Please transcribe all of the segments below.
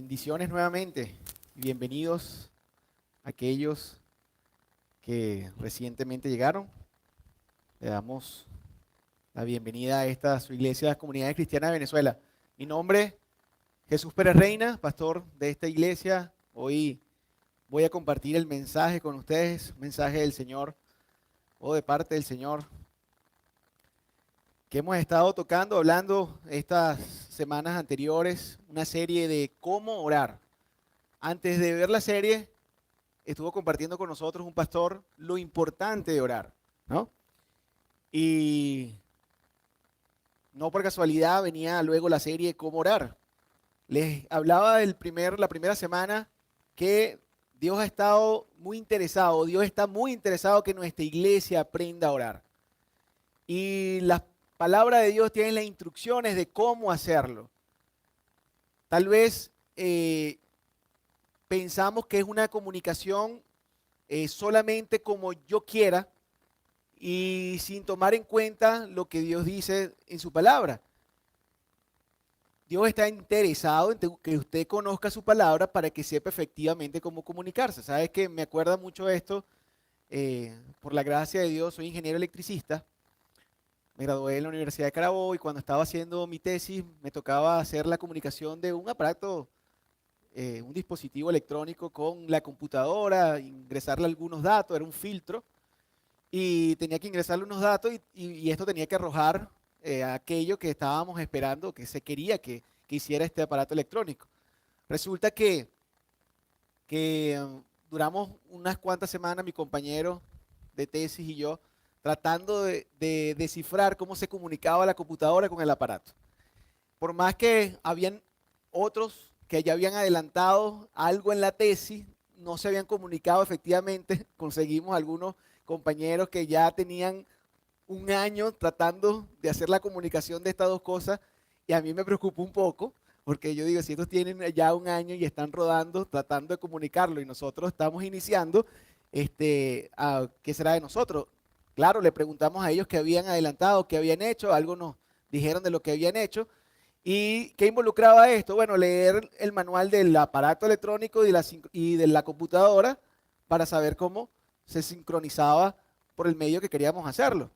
Bendiciones nuevamente y bienvenidos a aquellos que recientemente llegaron. Le damos la bienvenida a esta su iglesia, Comunidad Cristiana de Venezuela. Mi nombre es Jesús Pérez Reina, pastor de esta iglesia. Hoy voy a compartir el mensaje con ustedes, un mensaje del Señor o de parte del Señor que hemos estado tocando, hablando estas semanas anteriores, una serie de cómo orar. Antes de ver la serie, estuvo compartiendo con nosotros un pastor lo importante de orar, ¿no? Y no por casualidad venía luego la serie Cómo orar. Les hablaba la primera semana que Dios ha estado muy interesado, Dios está muy interesado que nuestra iglesia aprenda a orar. Y las palabras de Dios tienen las instrucciones de cómo hacerlo. Tal vez pensamos que es una comunicación solamente como yo quiera y sin tomar en cuenta lo que Dios dice en su palabra. Dios está interesado en que usted conozca su palabra para que sepa efectivamente cómo comunicarse. ¿Sabes qué? Me acuerda mucho esto. Por la gracia de Dios, soy ingeniero electricista. Me gradué en la Universidad de Carabobo y cuando estaba haciendo mi tesis me tocaba hacer la comunicación de un aparato, un dispositivo electrónico con la computadora, ingresarle algunos datos, era un filtro, y tenía que ingresarle unos datos y esto tenía que arrojar aquello que estábamos esperando, que se quería que hiciera este aparato electrónico. Resulta que duramos unas cuantas semanas, mi compañero de tesis y yo, tratando de descifrar cómo se comunicaba la computadora con el aparato. Por más que habían otros que ya habían adelantado algo en la tesis, no se habían comunicado efectivamente, conseguimos algunos compañeros que ya tenían un año tratando de hacer la comunicación de estas dos cosas y a mí me preocupó un poco porque yo digo, si estos tienen ya un año y están rodando tratando de comunicarlo y nosotros estamos iniciando, ¿qué será de nosotros? Claro, le preguntamos a ellos qué habían adelantado, qué habían hecho, algo nos dijeron de lo que habían hecho. ¿Y qué involucraba esto? Bueno, leer el manual del aparato electrónico y de la computadora para saber cómo se sincronizaba por el medio que queríamos hacerlo.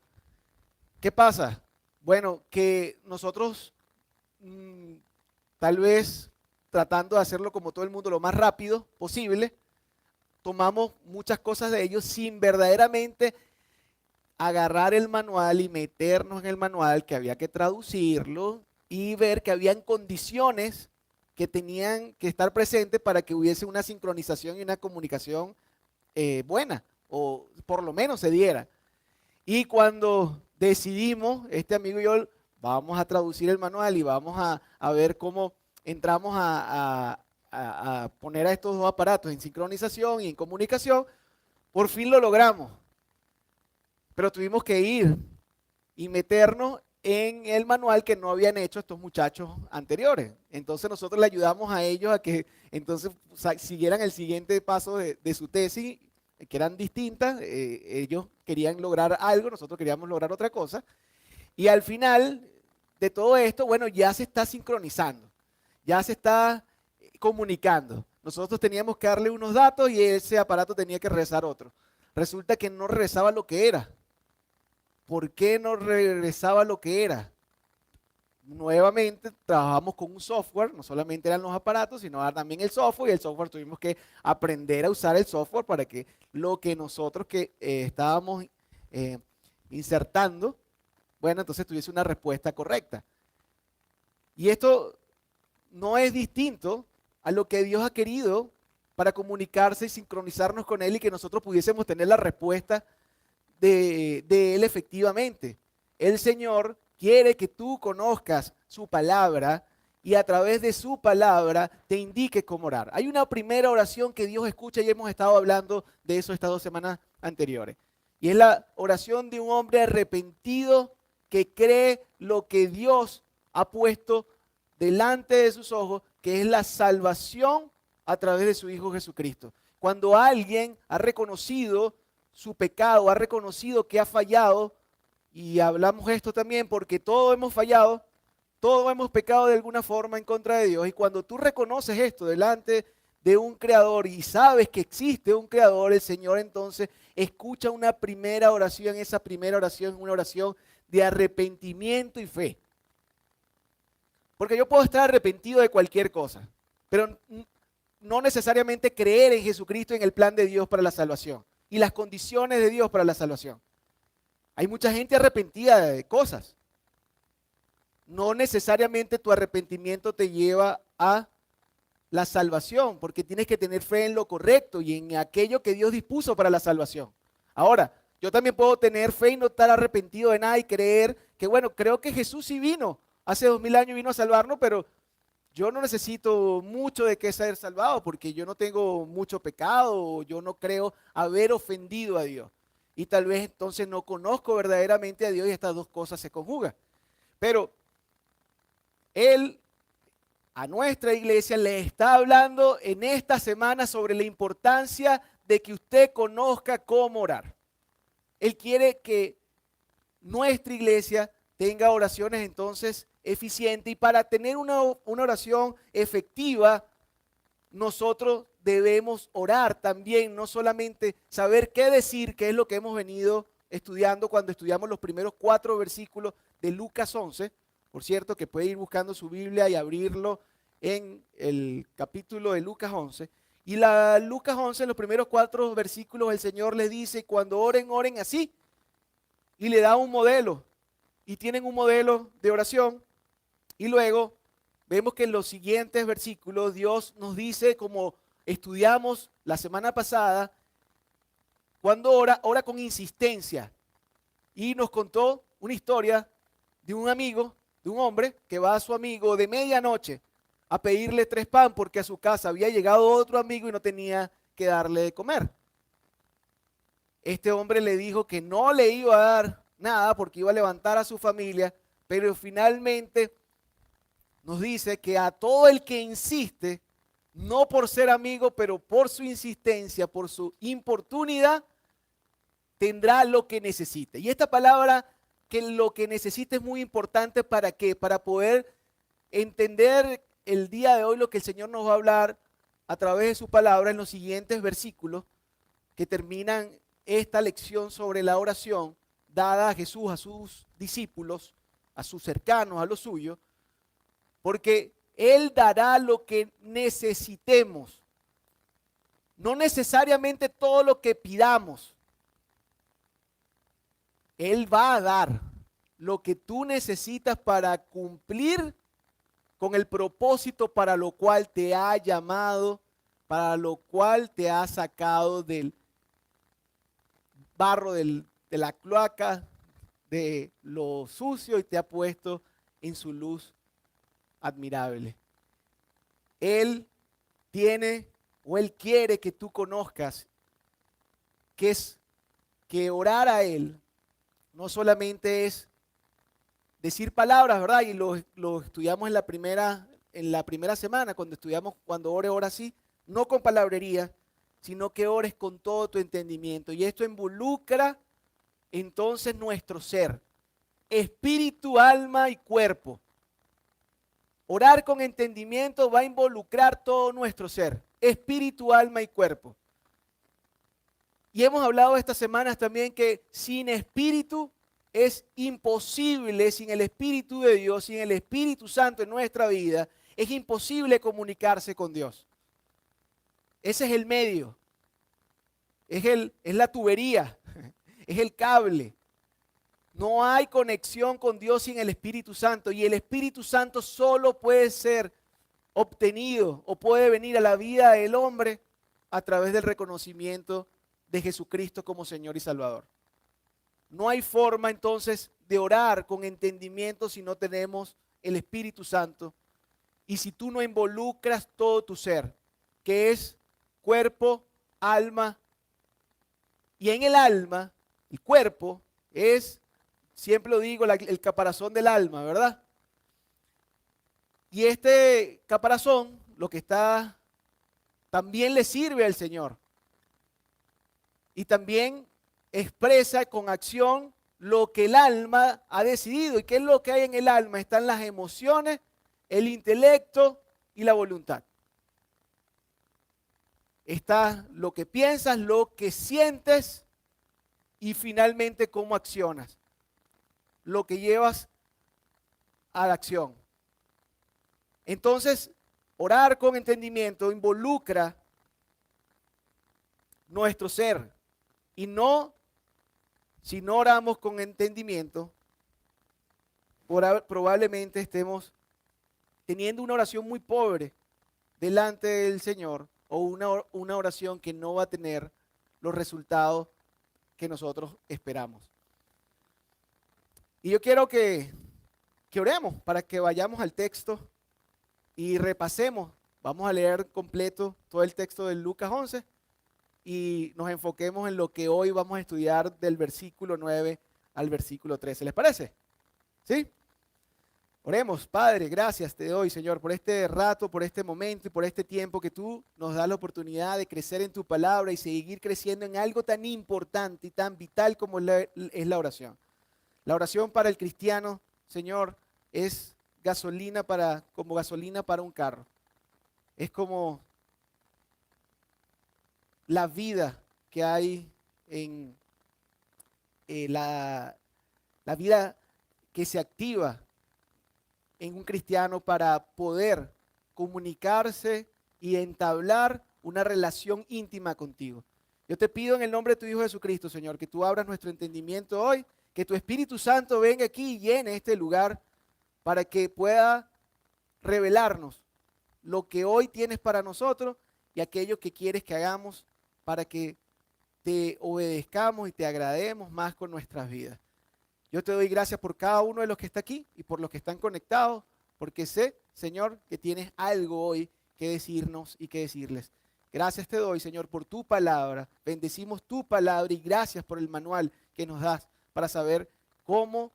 ¿Qué pasa? Bueno, que nosotros tal vez tratando de hacerlo como todo el mundo lo más rápido posible, tomamos muchas cosas de ellos sin verdaderamente agarrar el manual y meternos en el manual, que había que traducirlo y ver que habían condiciones que tenían que estar presentes para que hubiese una sincronización y una comunicación buena, o por lo menos se diera. Y cuando decidimos, este amigo y yo, vamos a traducir el manual y vamos a ver cómo entramos a poner a estos dos aparatos en sincronización y en comunicación, por fin lo logramos. Pero tuvimos que ir y meternos en el manual que no habían hecho estos muchachos anteriores. Entonces nosotros le ayudamos a ellos a que entonces siguieran el siguiente paso de su tesis, que eran distintas. Ellos querían lograr algo, nosotros queríamos lograr otra cosa. Y al final de todo esto, bueno, ya se está sincronizando, ya se está comunicando. Nosotros teníamos que darle unos datos y ese aparato tenía que regresar otro. Resulta que no regresaba lo que era. ¿Por qué no regresaba lo que era? Nuevamente trabajamos con un software, no solamente eran los aparatos, sino también el software, y el software tuvimos que aprender a usar el software para que lo que nosotros estábamos insertando, bueno, entonces tuviese una respuesta correcta. Y esto no es distinto a lo que Dios ha querido para comunicarse y sincronizarnos con Él y que nosotros pudiésemos tener la respuesta de Él efectivamente. El Señor quiere que tú conozcas su palabra y a través de su palabra te indique cómo orar. Hay una primera oración que Dios escucha y hemos estado hablando de eso estas 2 semanas anteriores. Y es la oración de un hombre arrepentido que cree lo que Dios ha puesto delante de sus ojos, que es la salvación a través de su Hijo Jesucristo. Cuando alguien ha reconocido su pecado, ha reconocido que ha fallado, y hablamos esto también porque todos hemos fallado, Todos hemos pecado de alguna forma en contra de Dios y cuando tú reconoces esto delante de un creador y sabes que existe un creador, el Señor entonces escucha una primera oración. Esa primera oración es una oración de arrepentimiento y fe. Porque yo puedo estar arrepentido de cualquier cosa, pero no necesariamente creer en Jesucristo, en el plan de Dios para la salvación y las condiciones de Dios para la salvación. Hay mucha gente arrepentida de cosas. No necesariamente tu arrepentimiento te lleva a la salvación, porque tienes que tener fe en lo correcto y en aquello que Dios dispuso para la salvación. Ahora, yo también puedo tener fe y no estar arrepentido de nada y creer que, bueno, creo que Jesús sí vino, hace 2000 años vino a salvarnos, pero yo no necesito mucho de que ser salvado, porque yo no tengo mucho pecado, o yo no creo haber ofendido a Dios. Y tal vez entonces no conozco verdaderamente a Dios y estas dos cosas se conjugan. Pero Él a nuestra iglesia le está hablando en esta semana sobre la importancia de que usted conozca cómo orar. Él quiere que nuestra iglesia tenga oraciones entonces eficientes y para tener una oración efectiva, nosotros debemos orar también, no solamente saber qué decir, que es lo que hemos venido estudiando cuando estudiamos los primeros 4 versículos de Lucas 11. Por cierto, que puede ir buscando su Biblia y abrirlo en el capítulo de Lucas 11. Y Lucas 11, en los primeros 4 versículos, el Señor les dice, cuando oren, oren así. Y le da un modelo. Y tienen un modelo de oración. Y luego vemos que en los siguientes versículos Dios nos dice, como estudiamos la semana pasada, cuando ora, ora con insistencia. Y nos contó una historia de un amigo, de un hombre que va a su amigo de medianoche a pedirle 3 pan porque a su casa había llegado otro amigo y no tenía que darle de comer. Este hombre le dijo que no le iba a dar nada porque iba a levantar a su familia, pero finalmente nos dice que a todo el que insiste, no por ser amigo, pero por su insistencia, por su importunidad, tendrá lo que necesite. Y esta palabra, que lo que necesite, es muy importante. ¿Para qué? Para poder entender el día de hoy lo que el Señor nos va a hablar a través de su palabra en los siguientes versículos que terminan esta lección sobre la oración dada a Jesús, a sus discípulos, a sus cercanos, a los suyos, porque Él dará lo que necesitemos, no necesariamente todo lo que pidamos. Él va a dar lo que tú necesitas para cumplir con el propósito para lo cual te ha llamado, para lo cual te ha sacado del barro de la cloaca, de lo sucio, y te ha puesto en su luz admirable. Él tiene o Él quiere que tú conozcas que orar a Él no solamente es decir palabras, ¿verdad? Y lo estudiamos en la primera semana, cuando estudiamos cuando ore, ora así, no con palabrería, sino que ores con todo tu entendimiento. Y esto involucra entonces nuestro ser, espíritu, alma y cuerpo. Orar con entendimiento va a involucrar todo nuestro ser, espíritu, alma y cuerpo. Y hemos hablado estas semanas también que sin espíritu es imposible, sin el Espíritu de Dios, sin el Espíritu Santo en nuestra vida, es imposible comunicarse con Dios. Ese es el medio, es la tubería, es el cable. No hay conexión con Dios sin el Espíritu Santo, y el Espíritu Santo solo puede ser obtenido o puede venir a la vida del hombre a través del reconocimiento de Jesucristo como Señor y Salvador. No hay forma entonces de orar con entendimiento si no tenemos el Espíritu Santo y si tú no involucras todo tu ser, que es cuerpo, alma. Y en el alma, el cuerpo es, siempre lo digo, el caparazón del alma, ¿verdad? Y este caparazón, lo que está, también le sirve al Señor. Y también expresa con acción lo que el alma ha decidido. ¿Y qué es lo que hay en el alma? Están las emociones, el intelecto y la voluntad. Está lo que piensas, lo que sientes y finalmente cómo accionas. Lo que llevas a la acción. Entonces, orar con entendimiento involucra nuestro ser. Y no, si no oramos con entendimiento, probablemente estemos teniendo una oración muy pobre delante del Señor o una oración que no va a tener los resultados que nosotros esperamos. Y yo quiero que oremos para que vayamos al texto y repasemos. Vamos a leer completo todo el texto de Lucas 11 y nos enfoquemos en lo que hoy vamos a estudiar del versículo 9 al versículo 13. ¿Les parece? ¿Sí? Oremos. Padre, gracias te doy, Señor, por este rato, por este momento y por este tiempo que tú nos das la oportunidad de crecer en tu palabra y seguir creciendo en algo tan importante y tan vital como es la oración. La oración para el cristiano, Señor, es como gasolina para un carro. Es como la vida que hay en la vida que se activa en un cristiano para poder comunicarse y entablar una relación íntima contigo. Yo te pido en el nombre de tu Hijo Jesucristo, Señor, que tú abras nuestro entendimiento hoy, que tu Espíritu Santo venga aquí y llene este lugar para que pueda revelarnos lo que hoy tienes para nosotros y aquello que quieres que hagamos para que te obedezcamos y te agrademos más con nuestras vidas. Yo te doy gracias por cada uno de los que está aquí y por los que están conectados, porque sé, Señor, que tienes algo hoy que decirnos y que decirles. Gracias te doy, Señor, por tu palabra. Bendecimos tu palabra y gracias por el manual que nos das para saber cómo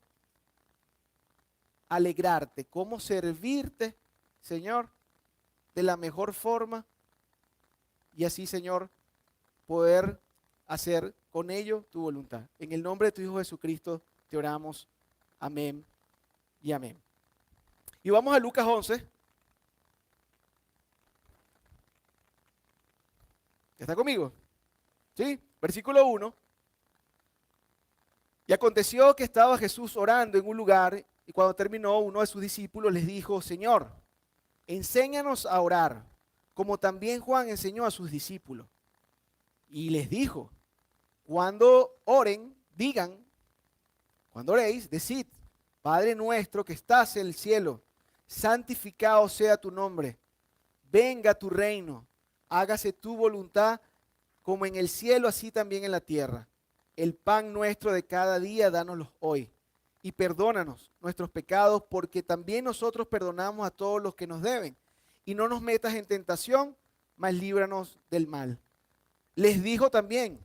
alegrarte, cómo servirte, Señor, de la mejor forma y así, Señor, poder hacer con ello tu voluntad. En el nombre de tu Hijo Jesucristo te oramos. Amén y amén. Y vamos a Lucas 11. ¿Está conmigo? ¿Sí? Versículo 1. Y aconteció que estaba Jesús orando en un lugar y cuando terminó uno de sus discípulos les dijo, Señor, enséñanos a orar, como también Juan enseñó a sus discípulos. Y les dijo, cuando oren, digan, cuando oréis, decid, Padre nuestro que estás en el cielo, santificado sea tu nombre, venga tu reino, hágase tu voluntad como en el cielo, así también en la tierra. El pan nuestro de cada día, dánoslo hoy. Y perdónanos nuestros pecados, porque también nosotros perdonamos a todos los que nos deben. Y no nos metas en tentación, mas líbranos del mal. Les dijo también,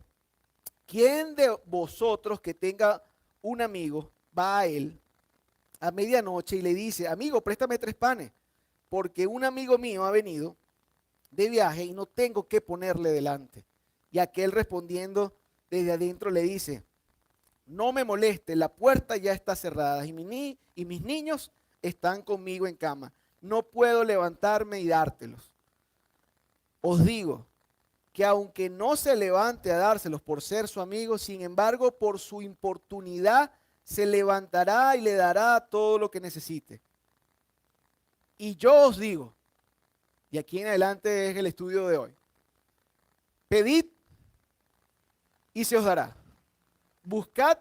¿quién de vosotros que tenga un amigo va a él a medianoche y le dice, amigo, préstame 3 panes, porque un amigo mío ha venido de viaje y no tengo que ponerle delante? Y aquel respondiendo desde adentro le dice, no me moleste, la puerta ya está cerrada y mis niños están conmigo en cama. No puedo levantarme y dártelos. Os digo que aunque no se levante a dárselos por ser su amigo, sin embargo, por su importunidad se levantará y le dará todo lo que necesite. Y yo os digo, y aquí en adelante es el estudio de hoy, pedid y se os dará. Buscad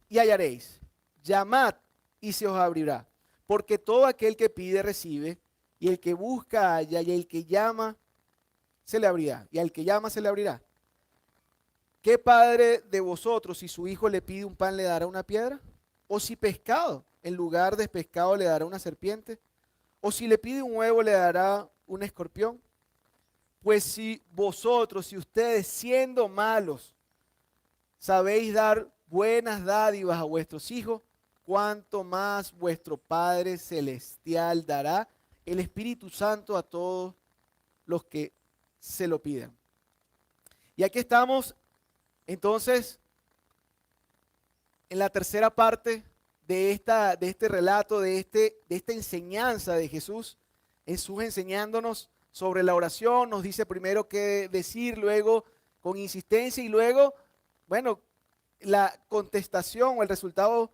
y hallaréis. Llamad y se os abrirá. Porque todo aquel que pide recibe, y el que busca halla, y el que llama se le abrirá. Y al que llama se le abrirá. ¿Qué padre de vosotros, si su hijo le pide un pan, le dará una piedra? ¿O si pescado, en lugar de pescado, le dará una serpiente? ¿O si le pide un huevo, le dará un escorpión? Pues si vosotros, si ustedes siendo malos, sabéis dar buenas dádivas a vuestros hijos, cuánto más vuestro Padre Celestial dará el Espíritu Santo a todos los que se lo pidan. Y aquí estamos entonces en la tercera parte de este relato, de esta enseñanza de Jesús. Jesús enseñándonos sobre la oración, nos dice primero qué decir, luego con insistencia y luego, bueno, la contestación o el resultado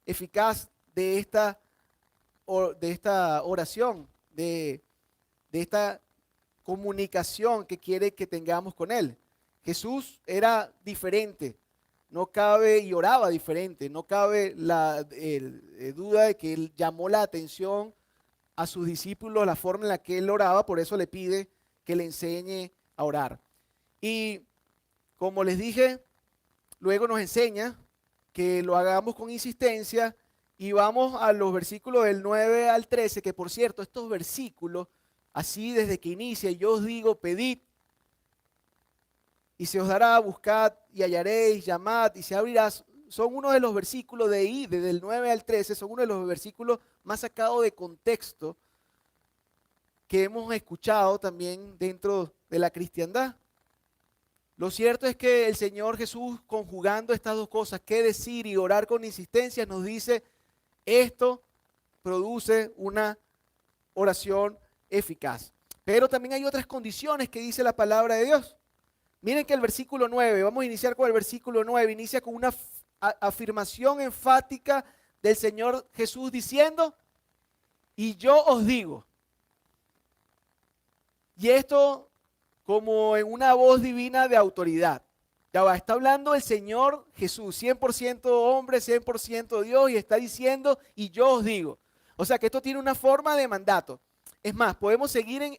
eficaz de esta oración, de esta comunicación que quiere que tengamos con Él. Jesús era diferente, no cabe, y oraba diferente, no cabe la duda de que Él llamó la atención a sus discípulos, la forma en la que Él oraba, por eso le pide que le enseñe a orar. Y como les dije, luego nos enseña que lo hagamos con insistencia y vamos a los versículos del 9 al 13, que por cierto, estos versículos, así desde que inicia, yo os digo, pedid y se os dará, buscad y hallaréis, llamad y se abrirá, son uno de los versículos de ahí, desde el 9 al 13, son uno de los versículos más sacados de contexto que hemos escuchado también dentro de la cristiandad. Lo cierto es que el Señor Jesús, conjugando estas dos cosas, qué decir y orar con insistencia, nos dice, esto produce una oración eficaz. Pero también hay otras condiciones que dice la palabra de Dios. Miren que el versículo 9, vamos a iniciar con el versículo 9, inicia con una afirmación enfática del Señor Jesús diciendo, y yo os digo. Y esto como en una voz divina de autoridad. Ya va, está hablando el Señor Jesús, 100% hombre, 100% Dios, y está diciendo, y yo os digo. O sea que esto tiene una forma de mandato. Es más, podemos seguir en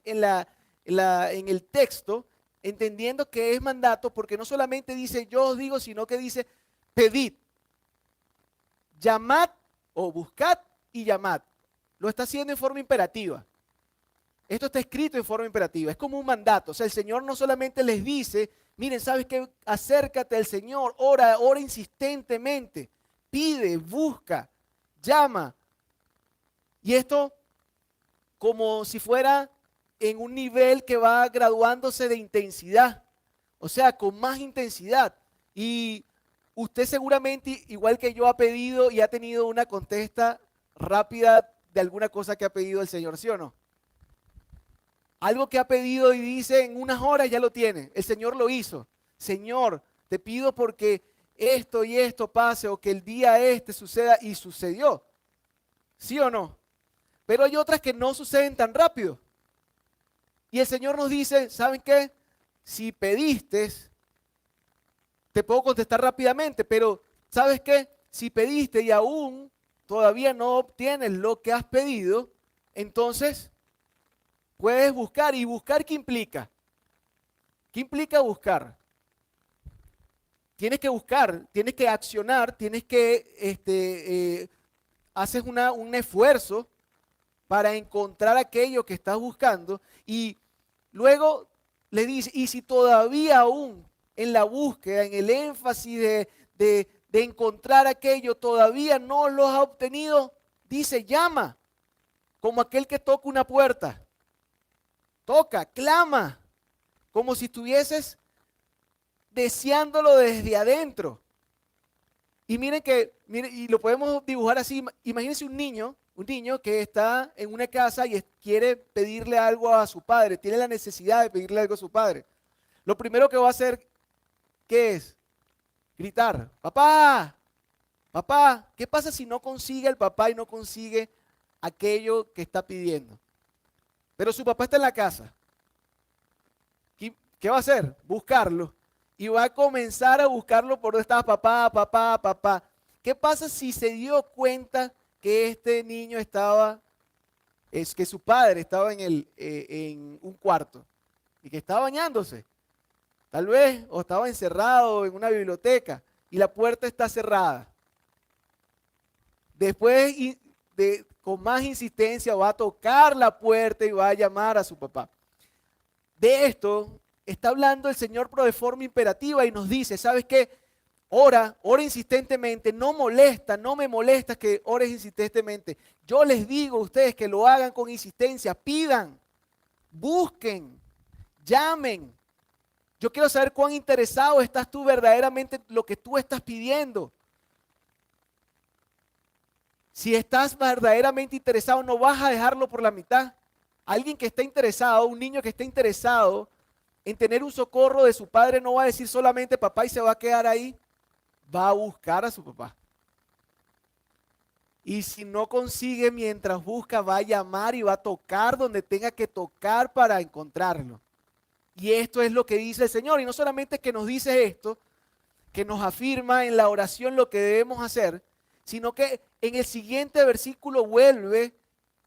el texto entendiendo que es mandato porque no solamente dice yo os digo, sino que dice pedid, llamad o buscad y llamad. Lo está haciendo en forma imperativa. Esto está escrito en forma imperativa, es como un mandato. O sea, el Señor no solamente les dice, miren, ¿sabes qué? Acércate al Señor, ora insistentemente, pide, busca, llama. Y esto como si fuera en un nivel que va graduándose de intensidad, o sea, con más intensidad. Y usted seguramente, igual que yo, ha pedido y ha tenido una contesta rápida de alguna cosa que ha pedido el Señor, ¿sí o no? Algo que ha pedido y dice en unas horas ya lo tiene. El Señor lo hizo. Señor, te pido porque esto y esto pase o que el día este suceda y sucedió. ¿Sí o no? Pero hay otras que no suceden tan rápido. Y el Señor nos dice, ¿saben qué? Si pediste, te puedo contestar rápidamente, pero ¿sabes qué? Si pediste y aún todavía no obtienes lo que has pedido, entonces puedes buscar. ¿Y buscar qué implica? ¿Qué implica buscar? Tienes que buscar, tienes que accionar, tienes que, haces un esfuerzo para encontrar aquello que estás buscando y luego le dice, y si todavía aún en la búsqueda, en el énfasis de encontrar aquello, todavía no lo has obtenido, dice, llama, como aquel que toca una puerta. Toca, clama, como si estuvieses deseándolo desde adentro. Y miren y lo podemos dibujar así, imagínense un niño que está en una casa y quiere pedirle algo a su padre, tiene la necesidad de pedirle algo a su padre. Lo primero que va a hacer, ¿qué es? Gritar, papá, papá. ¿Qué pasa si no consigue el papá y no consigue aquello que está pidiendo? Pero su papá está en la casa. ¿Qué va a hacer? Buscarlo. Y va a comenzar a buscarlo por donde estaba papá, papá, papá. ¿Qué pasa si se dio cuenta que este niño que su padre estaba en un cuarto y que estaba bañándose? Tal vez, o estaba encerrado en una biblioteca y la puerta está cerrada. Después, con más insistencia, va a tocar la puerta y va a llamar a su papá. De esto está hablando el Señor, pero de forma imperativa, y nos dice, ¿sabes qué? Ora insistentemente, no me molesta que ores insistentemente. Yo les digo a ustedes que lo hagan con insistencia, pidan, busquen, llamen. Yo quiero saber cuán interesado estás tú verdaderamente en lo que tú estás pidiendo. Si estás verdaderamente interesado, no vas a dejarlo por la mitad. Alguien que está interesado, un niño que está interesado en tener un socorro de su padre, no va a decir solamente papá y se va a quedar ahí. Va a buscar a su papá. Y si no consigue mientras busca, va a llamar y va a tocar donde tenga que tocar para encontrarlo. Y esto es lo que dice el Señor. Y no solamente es que nos dice esto, que nos afirma en la oración lo que debemos hacer, sino que en el siguiente versículo vuelve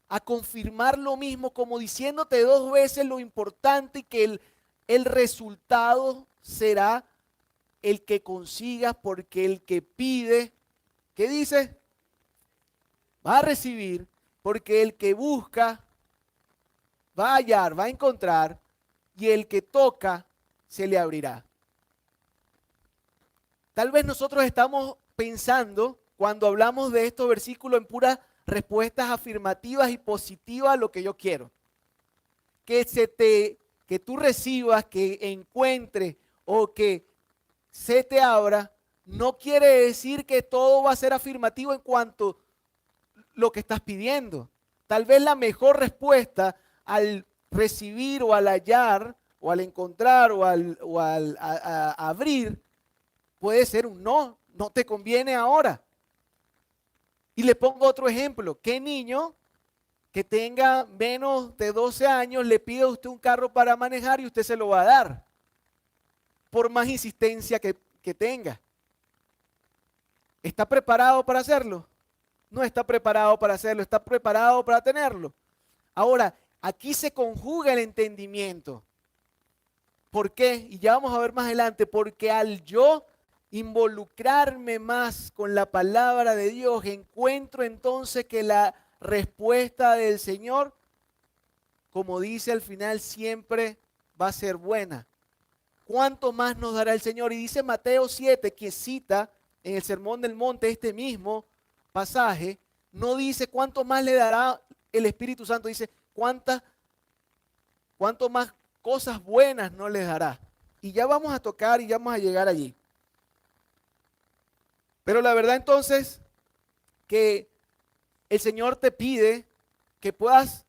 a confirmar lo mismo, como diciéndote dos veces lo importante y que el resultado será el que consigas, porque el que pide, ¿qué dice? Va a recibir, porque el que busca va a hallar, va a encontrar, y el que toca se le abrirá. Tal vez nosotros estamos pensando, cuando hablamos de estos versículos, en puras respuestas afirmativas y positivas a lo que yo quiero. Que tú recibas, que encuentres o que se te abra, no quiere decir que todo va a ser afirmativo en cuanto a lo que estás pidiendo. Tal vez la mejor respuesta al recibir o al hallar o al encontrar o al abrir puede ser un no, no te conviene ahora. Y le pongo otro ejemplo. ¿Qué niño que tenga menos de 12 años le pide a usted un carro para manejar y usted se lo va a dar? Por más insistencia que tenga. ¿Está preparado para hacerlo? No está preparado para hacerlo, está preparado para tenerlo. Ahora, aquí se conjuga el entendimiento. ¿Por qué? Y ya vamos a ver más adelante, porque al yo involucrarme más con la palabra de Dios, encuentro entonces que la respuesta del Señor, como dice al final, siempre va a ser buena. ¿Cuánto más nos dará el Señor? Y dice Mateo 7, que cita en el Sermón del Monte este mismo pasaje, no dice cuánto más le dará el Espíritu Santo, dice cuánto más cosas buenas no les dará. Y ya vamos a tocar y ya vamos a llegar allí. Pero la verdad entonces que el Señor te pide que puedas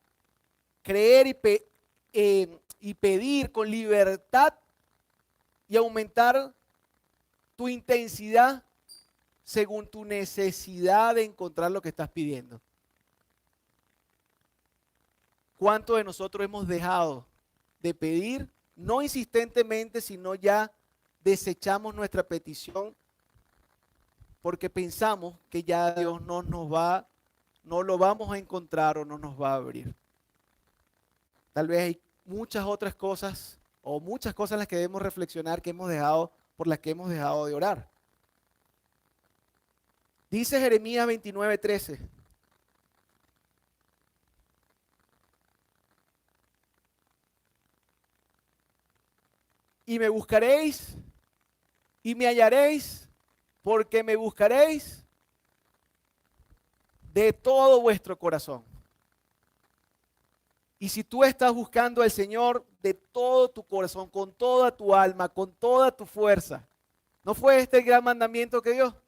creer y pedir con libertad y aumentar tu intensidad según tu necesidad de encontrar lo que estás pidiendo. ¿Cuántos de nosotros hemos dejado de pedir, no insistentemente, sino ya desechamos nuestra petición porque pensamos que ya Dios no lo vamos a encontrar o no nos va a abrir? Tal vez hay muchas otras cosas o muchas cosas en las que debemos reflexionar por las que hemos dejado de orar. Dice Jeremías 29:13. Y me buscaréis y me hallaréis, porque me buscaréis de todo vuestro corazón. Y si tú estás buscando al Señor de todo tu corazón, con toda tu alma, con toda tu fuerza, ¿no fue este el gran mandamiento que dio?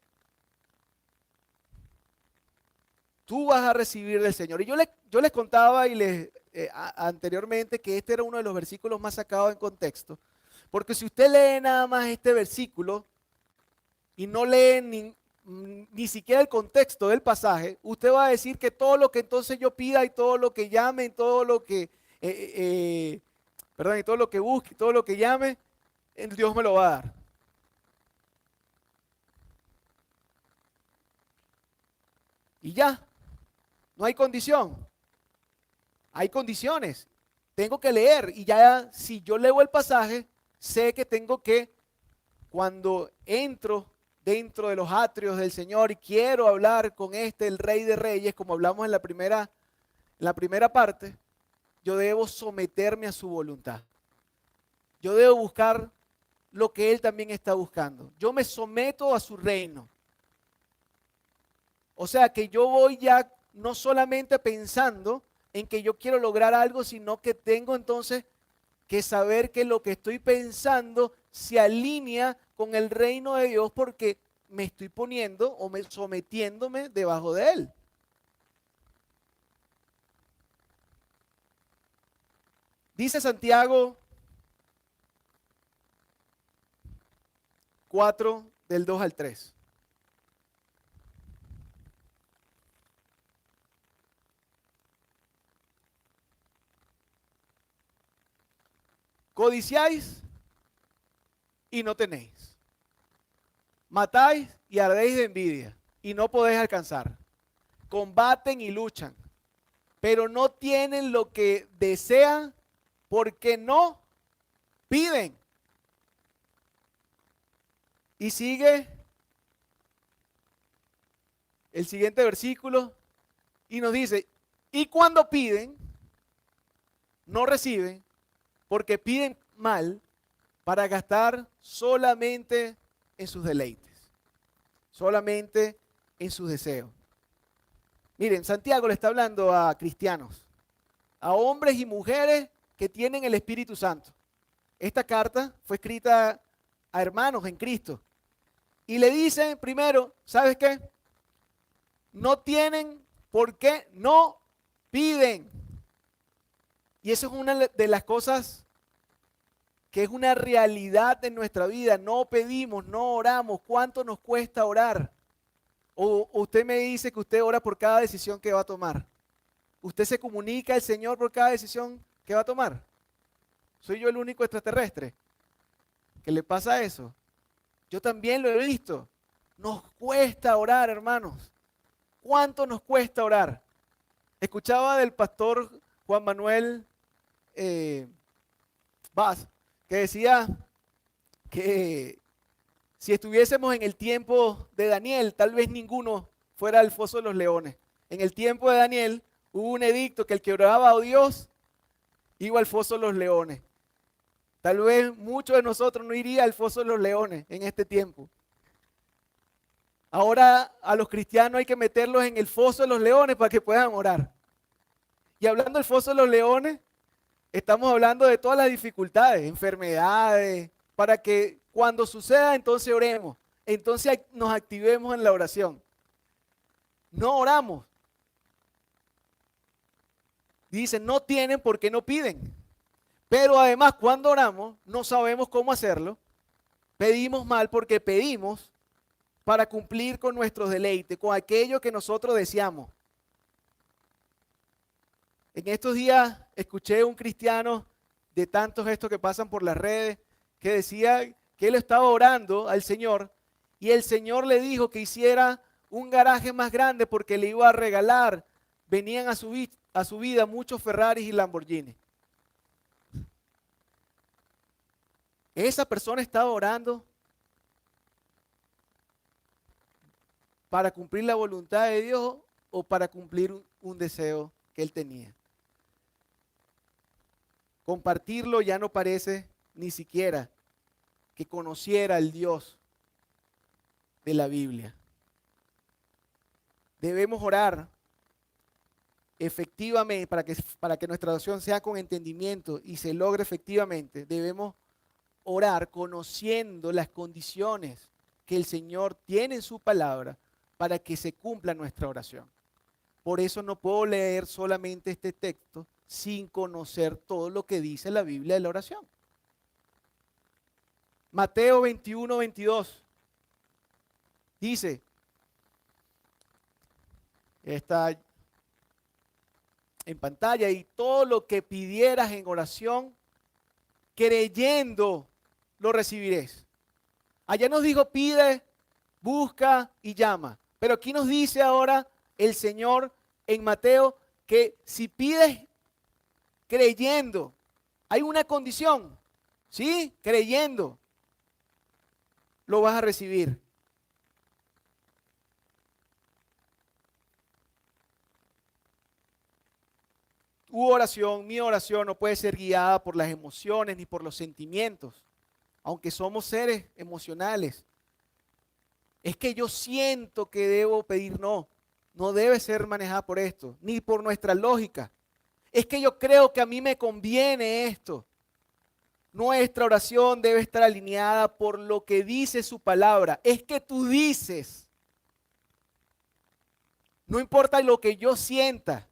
Tú vas a recibir del Señor. Y yo les contaba anteriormente que este era uno de los versículos más sacados en contexto. Porque si usted lee nada más este versículo y no lee ni siquiera el contexto del pasaje, usted va a decir que todo lo que entonces yo pida y todo lo que llame y todo lo que, y todo lo que busque y todo lo que llame, Dios me lo va a dar. Y ya, no hay condición. Hay condiciones. Tengo que leer y ya si yo leo el pasaje, sé que tengo que, cuando entro dentro de los atrios del Señor y quiero hablar con el Rey de Reyes, como hablamos en la primera parte, yo debo someterme a su voluntad. Yo debo buscar lo que Él también está buscando. Yo me someto a su reino. O sea que yo voy ya no solamente pensando en que yo quiero lograr algo, sino que tengo entonces que saber que lo que estoy pensando se alinea con el reino de Dios, porque me estoy poniendo o sometiéndome debajo de Él. Dice Santiago 4, del 2 al 3. Codiciáis y no tenéis. Matáis y ardéis de envidia y no podéis alcanzar. Combaten y luchan, pero no tienen lo que desean porque no piden. Y sigue el siguiente versículo y nos dice, y cuando piden, no reciben porque piden mal para gastar solamente en sus deleites, solamente en sus deseos. Miren, Santiago le está hablando a cristianos, a hombres y mujeres que tienen el Espíritu Santo. Esta carta fue escrita a hermanos en Cristo. Y le dicen primero, ¿sabes qué? No tienen por qué no piden. Y eso es una de las cosas que es una realidad en nuestra vida. No pedimos, no oramos. ¿Cuánto nos cuesta orar? O usted me dice que usted ora por cada decisión que va a tomar. ¿Usted se comunica al Señor por cada decisión que va a tomar? ¿Soy yo el único extraterrestre que le pasa eso? Yo también lo he visto. Nos cuesta orar, hermanos. ¿Cuánto nos cuesta orar? Escuchaba del pastor Juan Manuel Vaz, que decía que si estuviésemos en el tiempo de Daniel, tal vez ninguno fuera al foso de los leones. En el tiempo de Daniel hubo un edicto que el que oraba a Dios iba al foso de los leones. Tal vez muchos de nosotros no iría al foso de los leones en este tiempo. Ahora a los cristianos hay que meterlos en el foso de los leones para que puedan orar. Y hablando del foso de los leones, estamos hablando de todas las dificultades, enfermedades, para que cuando suceda entonces oremos, entonces nos activemos en la oración. No oramos. Dicen, no tienen porque no piden. Pero además cuando oramos no sabemos cómo hacerlo. Pedimos mal porque pedimos para cumplir con nuestros deleites, con aquello que nosotros deseamos. En estos días escuché un cristiano de tantos estos que pasan por las redes que decía que él estaba orando al Señor y el Señor le dijo que hiciera un garaje más grande porque le iba a regalar, venían a su vida muchos Ferraris y Lamborghini. Esa persona estaba orando para cumplir la voluntad de Dios o para cumplir un deseo que él tenía. Compartirlo ya no parece ni siquiera que conociera al Dios de la Biblia. Debemos orar efectivamente para que nuestra oración sea con entendimiento y se logre efectivamente. Debemos orar conociendo las condiciones que el Señor tiene en su palabra para que se cumpla nuestra oración. Por eso no puedo leer solamente este texto sin conocer todo lo que dice la Biblia de la oración. Mateo 21, 22 dice, está en pantalla, y todo lo que pidieras en oración, creyendo, lo recibiréis. Allá nos dijo pide, busca y llama. Pero aquí nos dice ahora el Señor en Mateo que si pides creyendo, hay una condición, ¿sí? Creyendo, lo vas a recibir. Tu oración, mi oración no puede ser guiada por las emociones ni por los sentimientos, aunque somos seres emocionales. Es que yo siento que debo pedir, no debe ser manejada por esto, ni por nuestra lógica. Es que yo creo que a mí me conviene esto. Nuestra oración debe estar alineada por lo que dice su palabra. Es que tú dices, no importa lo que yo sienta,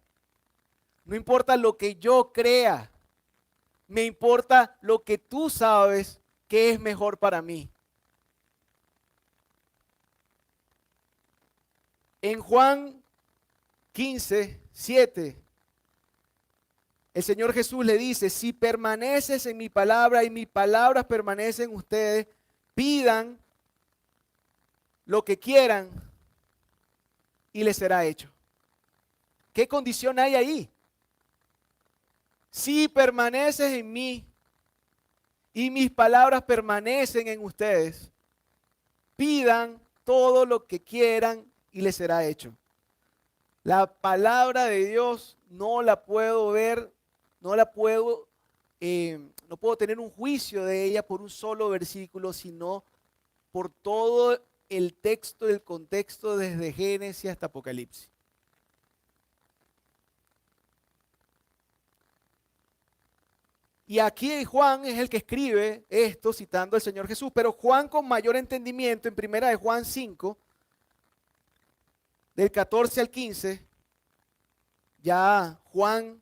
no importa lo que yo crea, Me importa lo que tú sabes que es mejor para mí. En Juan 15:7, el Señor Jesús le dice, si permaneces en mi palabra y mis palabras permanecen en ustedes, pidan lo que quieran y les será hecho. ¿Qué condición hay ahí? Si permaneces en mí y mis palabras permanecen en ustedes, pidan todo lo que quieran y les será hecho. La palabra de Dios no la puedo ver, no la puedo, no puedo tener un juicio de ella por un solo versículo, sino por todo el texto, el contexto desde Génesis hasta Apocalipsis. Y aquí Juan es el que escribe esto citando al Señor Jesús, pero Juan con mayor entendimiento en primera de Juan 5, del 14 al 15, ya Juan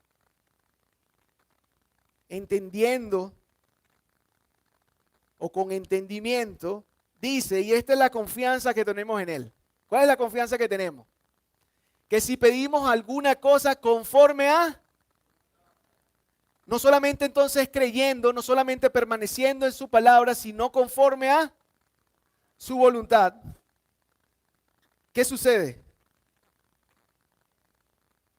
entendiendo o con entendimiento dice, y esta es la confianza que tenemos en Él. ¿Cuál es la confianza que tenemos? Que si pedimos alguna cosa conforme a, no solamente entonces creyendo, no solamente permaneciendo en su palabra, sino conforme a su voluntad. ¿Qué sucede?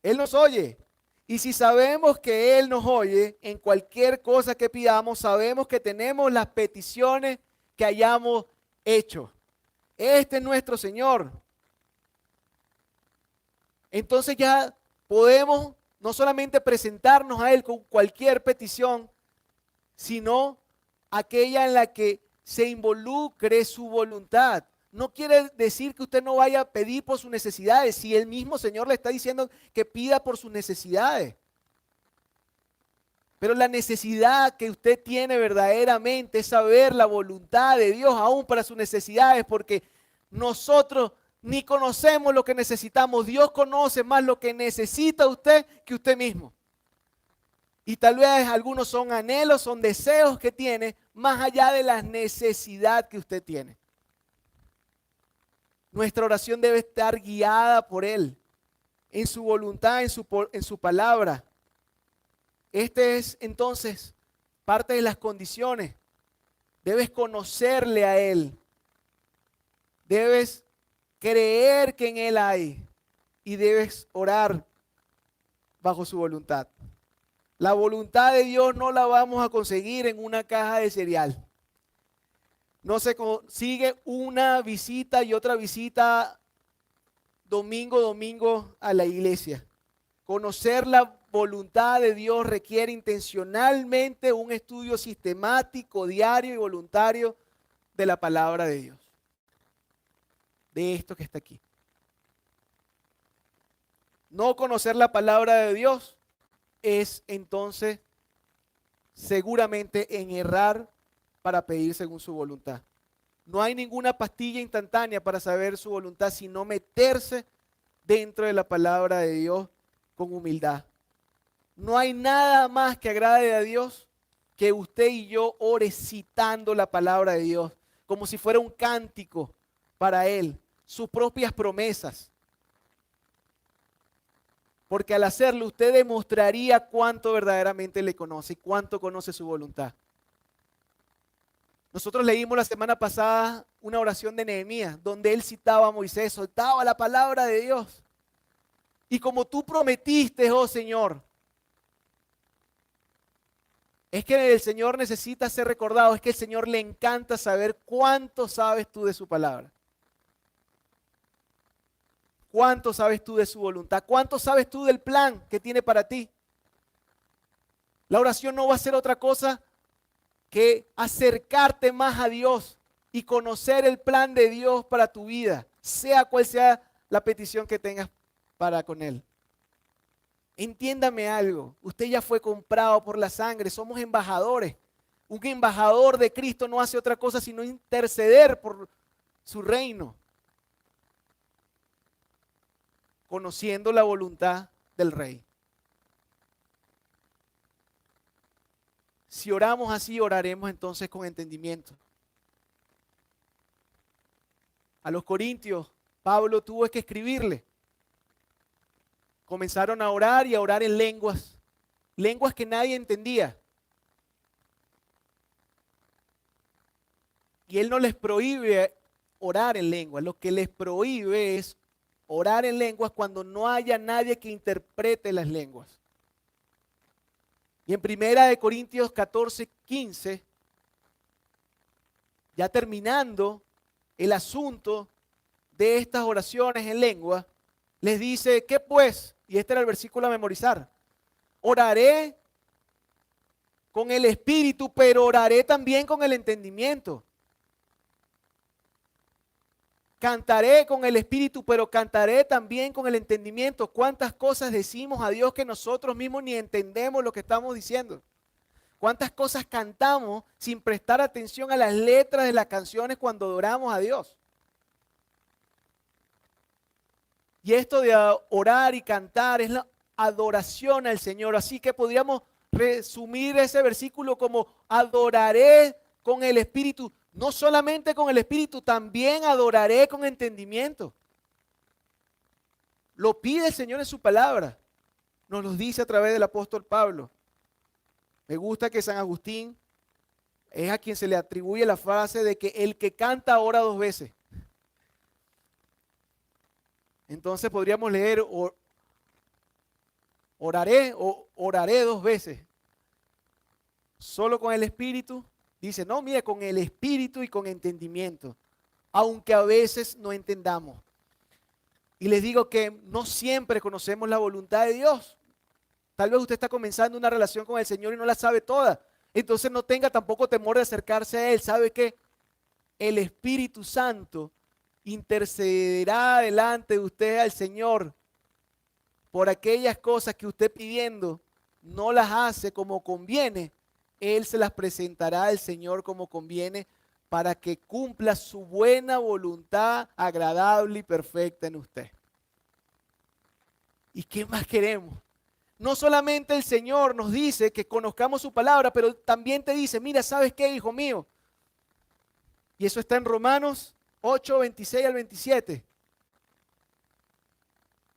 Él nos oye. Y si sabemos que Él nos oye en cualquier cosa que pidamos, sabemos que tenemos las peticiones que hayamos hecho. Este es nuestro Señor. Entonces ya podemos no solamente presentarnos a Él con cualquier petición, sino aquella en la que se involucre su voluntad. No quiere decir que usted no vaya a pedir por sus necesidades, si el mismo Señor le está diciendo que pida por sus necesidades. Pero la necesidad que usted tiene verdaderamente es saber la voluntad de Dios aún para sus necesidades, porque nosotros ni conocemos lo que necesitamos. Dios conoce más lo que necesita usted que usted mismo. Y tal vez algunos son anhelos, son deseos que tiene, más allá de la necesidad que usted tiene. Nuestra oración debe estar guiada por Él, en su voluntad, en su palabra. Este es entonces parte de las condiciones. Debes conocerle a Él. Debes creer que en Él hay. Y debes orar bajo su voluntad. La voluntad de Dios no la vamos a conseguir en una caja de cereal. No se consigue una visita y otra visita domingo a la iglesia. Conocer la voluntad de Dios requiere intencionalmente un estudio sistemático, diario y voluntario de la palabra de Dios. De esto que está aquí. No conocer la palabra de Dios es entonces seguramente en errar para pedir según su voluntad. No hay ninguna pastilla instantánea para saber su voluntad, sino meterse dentro de la palabra de Dios con humildad. No hay nada más que agrade a Dios que usted y yo ore citando la palabra de Dios, como si fuera un cántico para Él, sus propias promesas. Porque al hacerlo usted demostraría cuánto verdaderamente le conoce y cuánto conoce su voluntad. Nosotros leímos la semana pasada una oración de Nehemías, donde él citaba a Moisés, soltaba la palabra de Dios. Y como tú prometiste, oh Señor, es que el Señor necesita ser recordado, es que el Señor le encanta saber cuánto sabes tú de su palabra. ¿Cuánto sabes tú de su voluntad? ¿Cuánto sabes tú del plan que tiene para ti? La oración no va a ser otra cosa que acercarte más a Dios y conocer el plan de Dios para tu vida, sea cual sea la petición que tengas para con Él. Entiéndame algo, usted ya fue comprado por la sangre, somos embajadores. Un embajador de Cristo no hace otra cosa sino interceder por su reino, conociendo la voluntad del Rey. Si oramos así, oraremos entonces con entendimiento. A los corintios, Pablo tuvo que escribirle. Comenzaron a orar y a orar en lenguas, lenguas que nadie entendía. Y él no les prohíbe orar en lenguas, lo que les prohíbe es orar en lenguas cuando no haya nadie que interprete las lenguas. Y en 1 Corintios 14, 15, ya terminando el asunto de estas oraciones en lengua, les dice, ¿qué pues? Y este era el versículo a memorizar. Oraré con el espíritu, pero oraré también con el entendimiento. Cantaré con el espíritu, pero cantaré también con el entendimiento. ¿Cuántas cosas decimos a Dios que nosotros mismos ni entendemos lo que estamos diciendo? ¿Cuántas cosas cantamos sin prestar atención a las letras de las canciones cuando adoramos a Dios? Y esto de orar y cantar es la adoración al Señor. Así que podríamos resumir ese versículo como adoraré con el espíritu. No solamente con el espíritu, también adoraré con entendimiento. Lo pide el Señor en su palabra. Nos lo dice a través del apóstol Pablo. Me gusta que San Agustín es a quien se le atribuye la frase de que el que canta ora dos veces. Entonces podríamos leer oraré o oraré dos veces. Solo con el espíritu. Dice, no, mire, con el espíritu y con entendimiento, aunque a veces no entendamos. Y les digo que no siempre conocemos la voluntad de Dios. Tal vez usted está comenzando una relación con el Señor y no la sabe toda. Entonces no tenga tampoco temor de acercarse a Él. ¿Sabe qué? El Espíritu Santo intercederá delante de usted al Señor por aquellas cosas que usted pidiendo no las hace como conviene. Él se las presentará al Señor como conviene para que cumpla su buena voluntad agradable y perfecta en usted. ¿Y qué más queremos? No solamente el Señor nos dice que conozcamos su palabra, pero también te dice, mira, ¿sabes qué, hijo mío? Y eso está en Romanos 8, 26 al 27.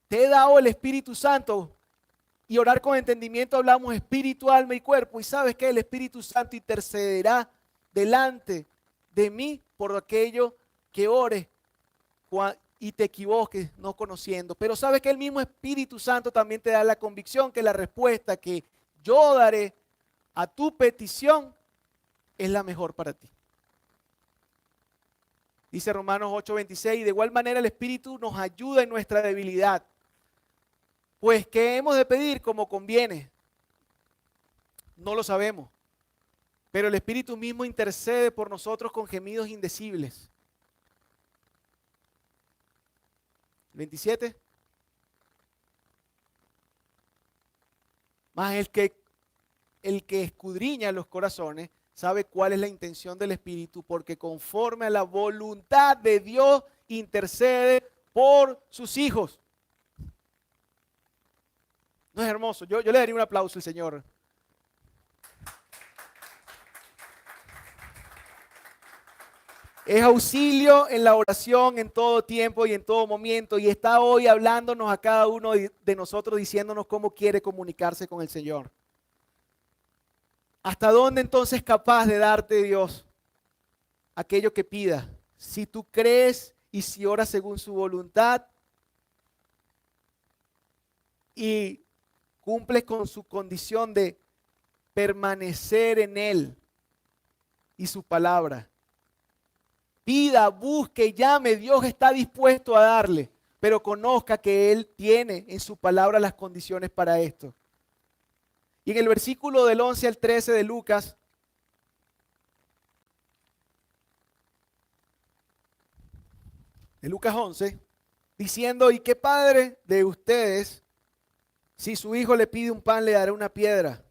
Te he dado el Espíritu Santo. Y orar con entendimiento hablamos espíritu, alma y cuerpo. Y sabes que el Espíritu Santo intercederá delante de mí por aquello que ore y te equivoques no conociendo. Pero sabes que el mismo Espíritu Santo también te da la convicción que la respuesta que yo daré a tu petición es la mejor para ti. Dice Romanos 8:26, de igual manera el Espíritu nos ayuda en nuestra debilidad. Pues, ¿qué hemos de pedir como conviene? No lo sabemos. Pero el Espíritu mismo intercede por nosotros con gemidos indecibles. 27. Más el que escudriña los corazones sabe cuál es la intención del Espíritu, porque conforme a la voluntad de Dios intercede por sus hijos. ¿No es hermoso? Yo le daría un aplauso al Señor. Es auxilio en la oración en todo tiempo y en todo momento. Y está hoy hablándonos a cada uno de nosotros, diciéndonos cómo quiere comunicarse con el Señor. ¿Hasta dónde entonces es capaz de darte Dios aquello que pida? Si tú crees y si oras según su voluntad y cumples con su condición de permanecer en Él y su palabra. Pida, busque, llame, Dios está dispuesto a darle, pero conozca que Él tiene en su palabra las condiciones para esto. Y en el versículo del 11 al 13 de Lucas, de Lucas 11, diciendo, ¿y qué padre de ustedes, si su hijo le pide un pan, le dará una piedra?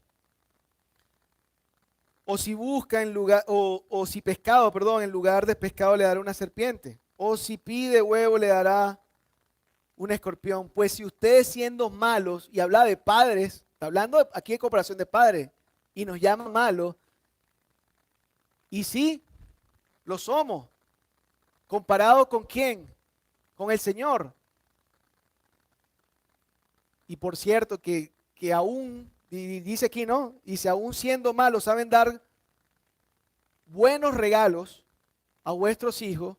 O si busca en lugar, o si pescado, perdón, en lugar de pescado le dará una serpiente. O si pide huevo le dará un escorpión. Pues si ustedes siendo malos, y habla de padres, está hablando aquí de comparación de padres, y nos llama malos, Y sí, lo somos. ¿Comparado con quién? Con el Señor. Y por cierto, que aún, y dice aquí, ¿no? Y si aún siendo malos saben dar buenos regalos a vuestros hijos,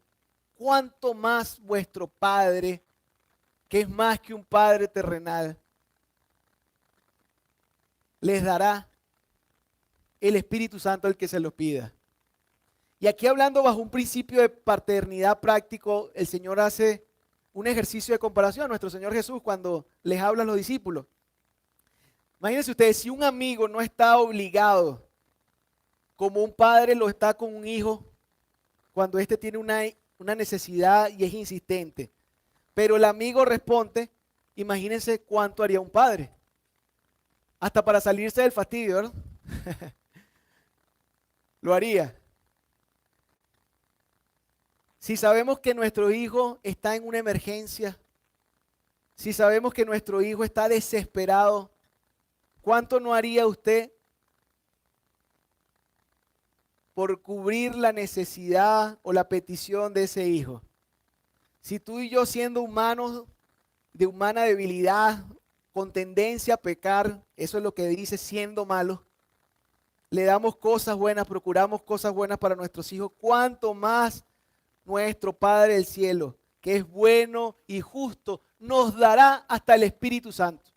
cuánto más vuestro Padre, que es más que un Padre terrenal, les dará el Espíritu Santo al que se los pida. Y aquí hablando bajo un principio de paternidad práctico, el Señor hace un ejercicio de comparación. Nuestro Señor Jesús cuando les habla a los discípulos. Imagínense ustedes, si un amigo no está obligado, como un padre lo está con un hijo, cuando éste tiene una necesidad y es insistente, pero el amigo responde, imagínense cuánto haría un padre. Hasta para salirse del fastidio, ¿verdad? Lo haría. Si sabemos que nuestro hijo está en una emergencia, si sabemos que nuestro hijo está desesperado, ¿cuánto no haría usted por cubrir la necesidad o la petición de ese hijo? Si tú y yo siendo humanos, de humana debilidad, con tendencia a pecar, eso es lo que dice siendo malos, le damos cosas buenas, procuramos cosas buenas para nuestros hijos, ¿cuánto más nuestro Padre del cielo, que es bueno y justo, nos dará hasta el Espíritu Santo?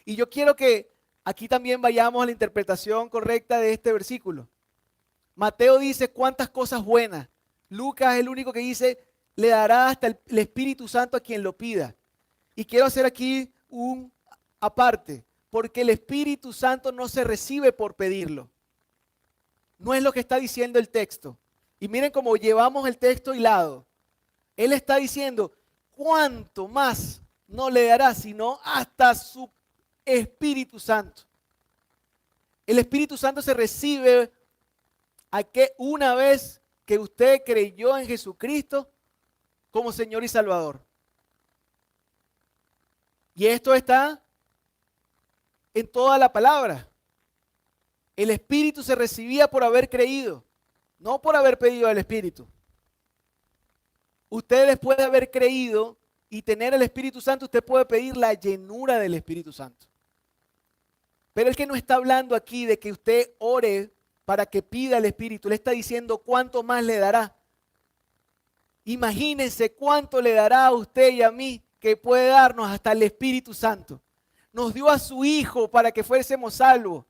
Y yo quiero que aquí también vayamos a la interpretación correcta de este versículo. Mateo dice cuántas cosas buenas. Lucas es el único que dice, le dará hasta el Espíritu Santo a quien lo pida. Y quiero hacer aquí un aparte, porque el Espíritu Santo no se recibe por pedirlo. No es lo que está diciendo el texto. Y miren cómo llevamos el texto hilado. Él está diciendo, ¿cuánto más no le dará sino hasta su Espíritu Santo? El Espíritu Santo se recibe una vez que usted creyó en Jesucristo como Señor y Salvador. Y esto está en toda la palabra. El Espíritu se recibía por haber creído, no por haber pedido al Espíritu. Usted después de haber creído y tener el Espíritu Santo, usted puede pedir la llenura del Espíritu Santo. Pero es que no está hablando aquí de que usted ore para que pida el Espíritu. Le está diciendo cuánto más le dará. Imagínense cuánto le dará a usted y a mí, que puede darnos hasta el Espíritu Santo. Nos dio a su Hijo para que fuésemos salvos.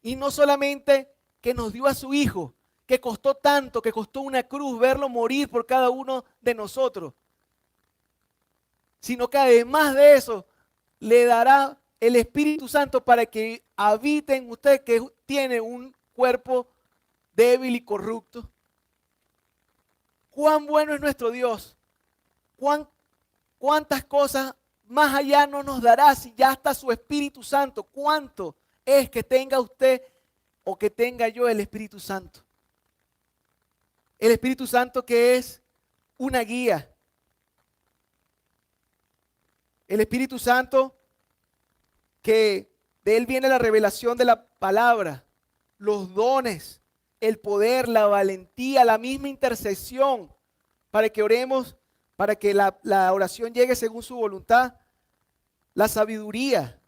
Y no solamente que nos dio a su Hijo, que costó tanto, que costó una cruz verlo morir por cada uno de nosotros, sino que además de eso le dará el Espíritu Santo para que habite en usted, que tiene un cuerpo débil y corrupto. Cuán bueno es nuestro Dios. Cuántas cosas más allá no nos dará si ya está su Espíritu Santo. Cuánto es que tenga usted o que tenga yo el Espíritu Santo. El Espíritu Santo que es una guía. El Espíritu Santo que de él viene la revelación de la palabra, los dones, el poder, la valentía, la misma intercesión para que oremos, para que la oración llegue según su voluntad, la sabiduría.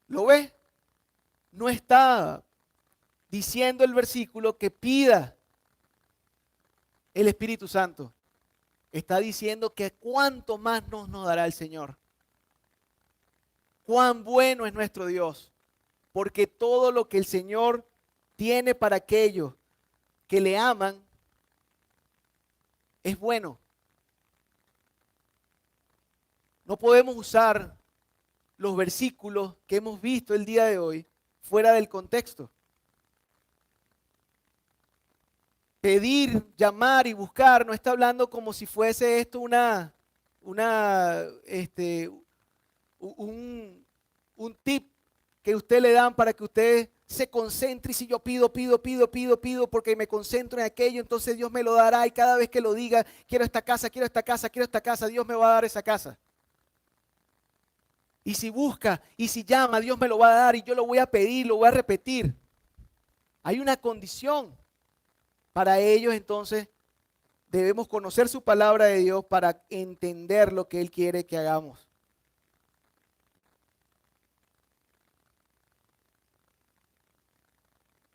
¿Lo ves? No está diciendo el versículo que pida el Espíritu Santo. Está diciendo que cuánto más nos dará el Señor. Cuán bueno es nuestro Dios, porque todo lo que el Señor tiene para aquellos que le aman es bueno. No podemos usar los versículos que hemos visto el día de hoy fuera del contexto. Pedir, llamar y buscar no está hablando como si fuese esto un tip que usted le dan para que usted se concentre. Y si yo pido porque me concentro en aquello, entonces Dios me lo dará, y cada vez que lo diga, quiero esta casa, quiero esta casa, quiero esta casa, Dios me va a dar esa casa. Y si busca y si llama, Dios me lo va a dar, y yo lo voy a pedir, lo voy a repetir. Hay una condición. Para ellos, entonces, debemos conocer su palabra de Dios para entender lo que Él quiere que hagamos.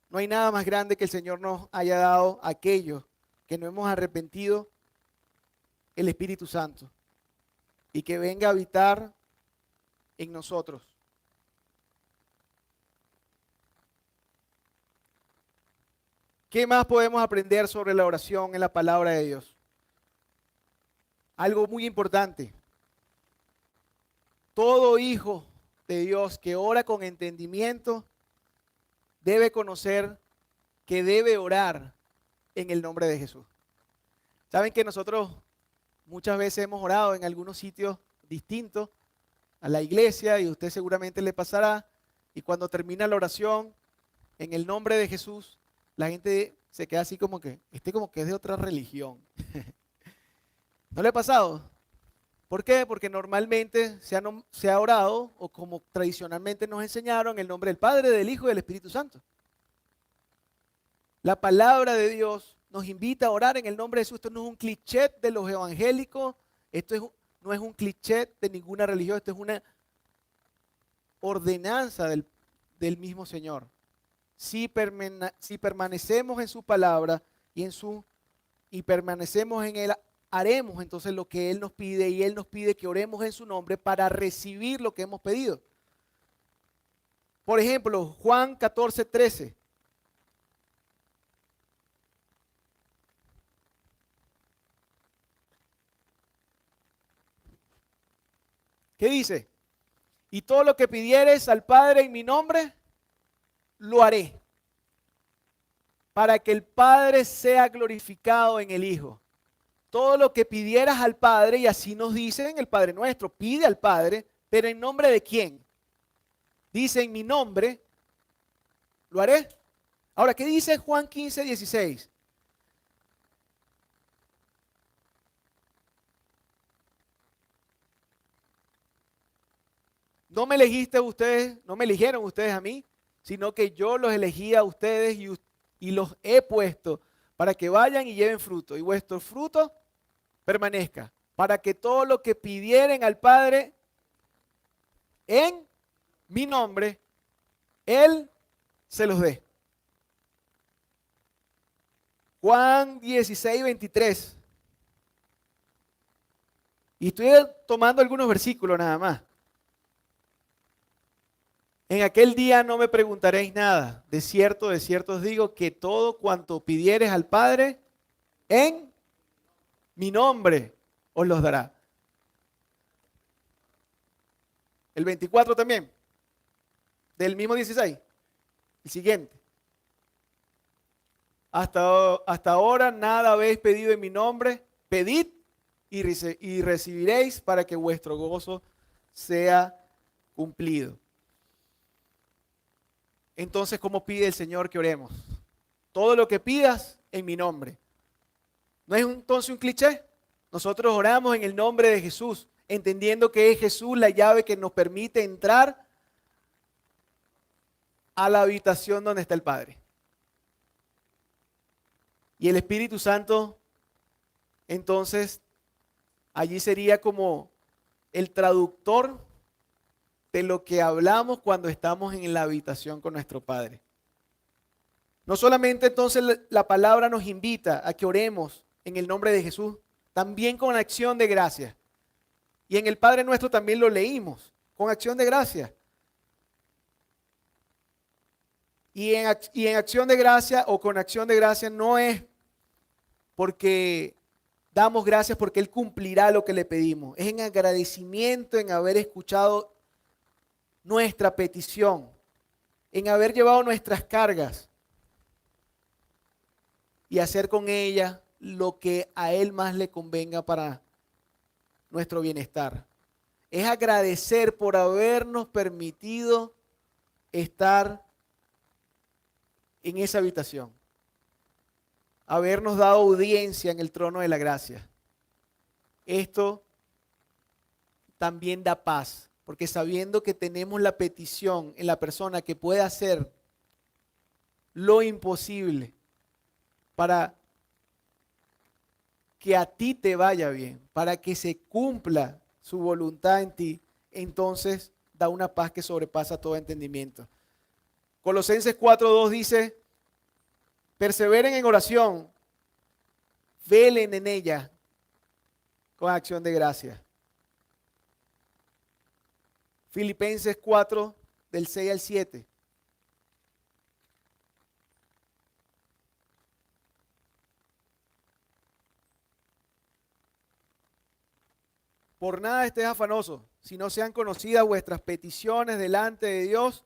No hay nada más grande que el Señor nos haya dado a aquellos que no hemos arrepentido, el Espíritu Santo, y que venga a habitar en nosotros. ¿Qué más podemos aprender sobre la oración en la palabra de Dios? Algo muy importante. Todo hijo de Dios que ora con entendimiento debe conocer que debe orar en el nombre de Jesús. Saben que nosotros muchas veces hemos orado en algunos sitios distintos a la iglesia y a usted seguramente le pasará. Y cuando termina la oración en el nombre de Jesús, la gente se queda así como que es de otra religión. ¿No le ha pasado? ¿Por qué? Porque normalmente se ha orado, o como tradicionalmente nos enseñaron, en el nombre del Padre, del Hijo y del Espíritu Santo. La palabra de Dios nos invita a orar en el nombre de Jesús. Esto no es un cliché de los evangélicos, no es un cliché de ninguna religión, esto es una ordenanza del mismo Señor. Si permanecemos en su palabra y permanecemos en Él, haremos entonces lo que Él nos pide, y Él nos pide que oremos en su nombre para recibir lo que hemos pedido. Por ejemplo, Juan 14:13. ¿Qué dice? Y todo lo que pidieres al Padre en mi nombre, lo haré, para que el Padre sea glorificado en el Hijo. Todo lo que pidieras al Padre, y así nos dice en el Padre Nuestro, pide al Padre, pero ¿en nombre de quién? Dice, en mi nombre, lo haré. Ahora, ¿qué dice Juan 15:16? No me elegiste ustedes, no me eligieron ustedes a mí, sino que yo los elegí a ustedes y los he puesto para que vayan y lleven fruto, y vuestro fruto permanezca, para que todo lo que pidieren al Padre en mi nombre, Él se los dé. Juan 16:23. Y estoy tomando algunos versículos nada más. En aquel día no me preguntaréis nada. De cierto os digo que todo cuanto pidieres al Padre en mi nombre os los dará. El 24 también, del mismo 16. El siguiente. Hasta ahora nada habéis pedido en mi nombre. Pedid y recibiréis, para que vuestro gozo sea cumplido. Entonces, ¿cómo pide el Señor que oremos? Todo lo que pidas en mi nombre. ¿No es entonces un cliché? Nosotros oramos en el nombre de Jesús, entendiendo que es Jesús la llave que nos permite entrar a la habitación donde está el Padre. Y el Espíritu Santo, entonces, allí sería como el traductor de lo que hablamos cuando estamos en la habitación con nuestro Padre. No solamente entonces la palabra nos invita a que oremos en el nombre de Jesús, también con acción de gracia. Y en el Padre Nuestro también lo leímos, con acción de gracia. Y en acción de gracia, o con acción de gracia, no es porque damos gracias porque Él cumplirá lo que le pedimos. Es en agradecimiento, en haber escuchado nuestra petición, en haber llevado nuestras cargas y hacer con ellas lo que a Él más le convenga para nuestro bienestar. Es agradecer por habernos permitido estar en esa habitación, habernos dado audiencia en el trono de la gracia. Esto también da paz, porque sabiendo que tenemos la petición en la persona que puede hacer lo imposible para que a ti te vaya bien, para que se cumpla su voluntad en ti, entonces da una paz que sobrepasa todo entendimiento. Colosenses 4:2 dice, perseveren en oración, velen en ella con acción de gracia. Filipenses 4, del 6 al 7. Por nada estés afanoso, si no sean conocidas vuestras peticiones delante de Dios,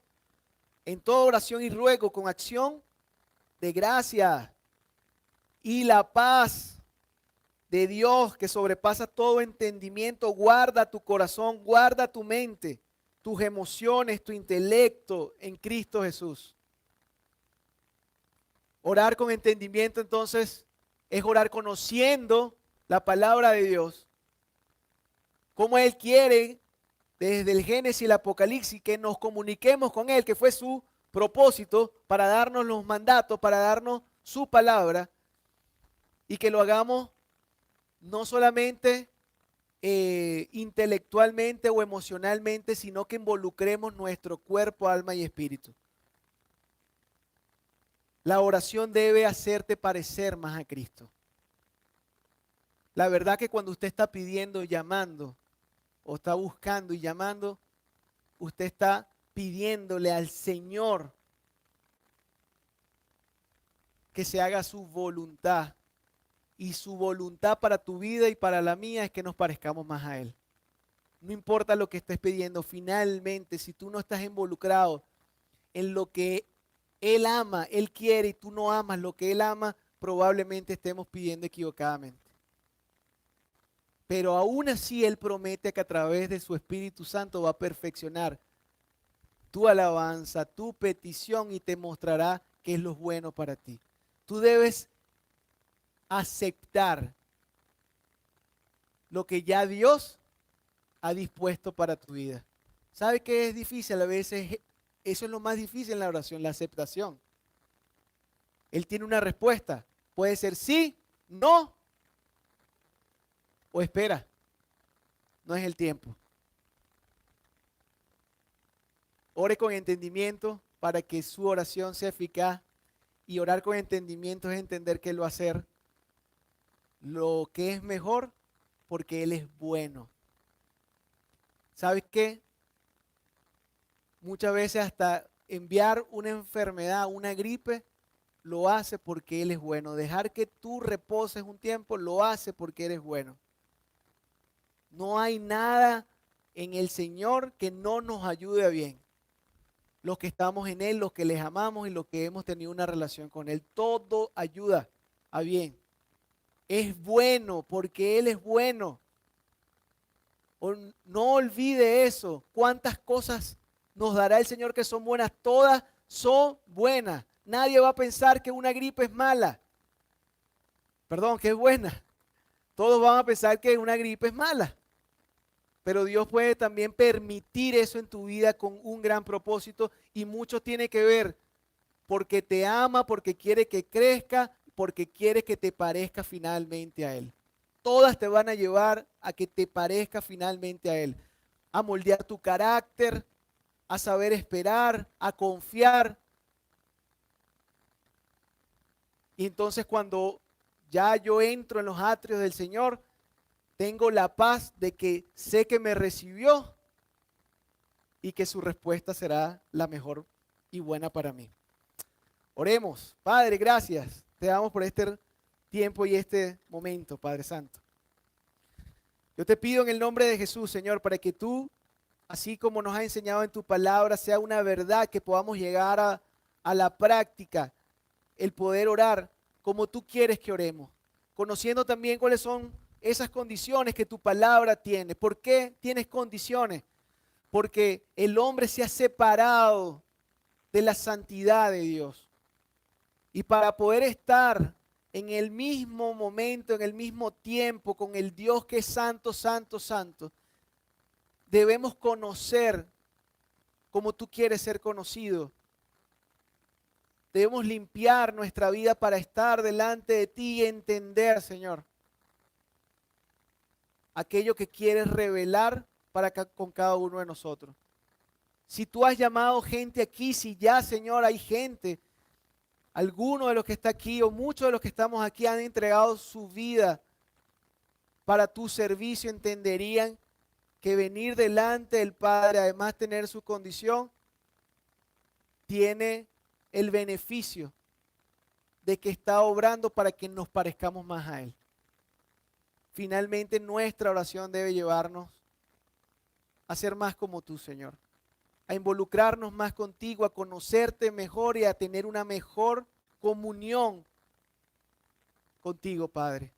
en toda oración y ruego con acción de gracia. Y la paz de Dios que sobrepasa todo entendimiento, guarda tu corazón, guarda tu mente, tus emociones, tu intelecto en Cristo Jesús. Orar con entendimiento entonces es orar conociendo la palabra de Dios, como Él quiere desde el Génesis y el Apocalipsis que nos comuniquemos con Él, que fue su propósito para darnos los mandatos, para darnos su palabra, y que lo hagamos no solamente intelectualmente o emocionalmente, sino que involucremos nuestro cuerpo, alma y espíritu. La oración debe hacerte parecer más a Cristo. La verdad que cuando usted está pidiendo, llamando, o está buscando y llamando, usted está pidiéndole al Señor que se haga su voluntad. Y su voluntad para tu vida y para la mía es que nos parezcamos más a Él. No importa lo que estés pidiendo, finalmente, si tú no estás involucrado en lo que Él ama, Él quiere y tú no amas lo que Él ama, probablemente estemos pidiendo equivocadamente. Pero aún así Él promete que a través de su Espíritu Santo va a perfeccionar tu alabanza, tu petición y te mostrará qué es lo bueno para ti. Tú debes aceptar lo que ya Dios ha dispuesto para tu vida. ¿Sabe qué es difícil? A veces eso es lo más difícil en la oración, la aceptación. Él tiene una respuesta. Puede ser sí, no o espera. No es el tiempo. Ore con entendimiento para que su oración sea eficaz. Y orar con entendimiento es entender que Él va a hacer lo que es mejor porque Él es bueno. ¿Sabes qué? Muchas veces hasta enviar una enfermedad, una gripe, lo hace porque Él es bueno. Dejar que tú reposes un tiempo, lo hace porque eres bueno. No hay nada en el Señor que no nos ayude a bien. Los que estamos en Él, los que les amamos y los que hemos tenido una relación con Él, todo ayuda a bien. Es bueno porque Él es bueno. No olvide eso. ¿Cuántas cosas nos dará el Señor que son buenas? Todas son buenas. Nadie va a pensar que una gripe es mala. Perdón, que es buena. Todos van a pensar que una gripe es mala. Pero Dios puede también permitir eso en tu vida con un gran propósito y mucho tiene que ver porque te ama, porque quiere que crezca, porque quiere que te parezca finalmente a Él. Todas te van a llevar a que te parezca finalmente a Él, a moldear tu carácter, a saber esperar, a confiar. Y entonces cuando ya yo entro en los atrios del Señor, tengo la paz de que sé que me recibió y que su respuesta será la mejor y buena para mí. Oremos. Padre, gracias. Te damos por este tiempo y este momento, Padre Santo. Yo te pido en el nombre de Jesús, Señor, para que tú, así como nos has enseñado en tu palabra, sea una verdad que podamos llegar a la práctica, el poder orar como tú quieres que oremos, conociendo también cuáles son esas condiciones que tu palabra tiene. ¿Por qué tienes condiciones? Porque el hombre se ha separado de la santidad de Dios. Y para poder estar en el mismo momento, en el mismo tiempo, con el Dios que es santo, santo, santo, debemos conocer como tú quieres ser conocido. Debemos limpiar nuestra vida para estar delante de ti y entender, Señor, aquello que quieres revelar con cada uno de nosotros. Si tú has llamado gente aquí, si ya, Señor, hay gente, alguno de los que está aquí o muchos de los que estamos aquí han entregado su vida para tu servicio, entenderían que venir delante del Padre, además tener su condición, tiene el beneficio de que está obrando para que nos parezcamos más a Él. Finalmente, nuestra oración debe llevarnos a ser más como tú, Señor, a involucrarnos más contigo, a conocerte mejor y a tener una mejor comunión contigo, Padre.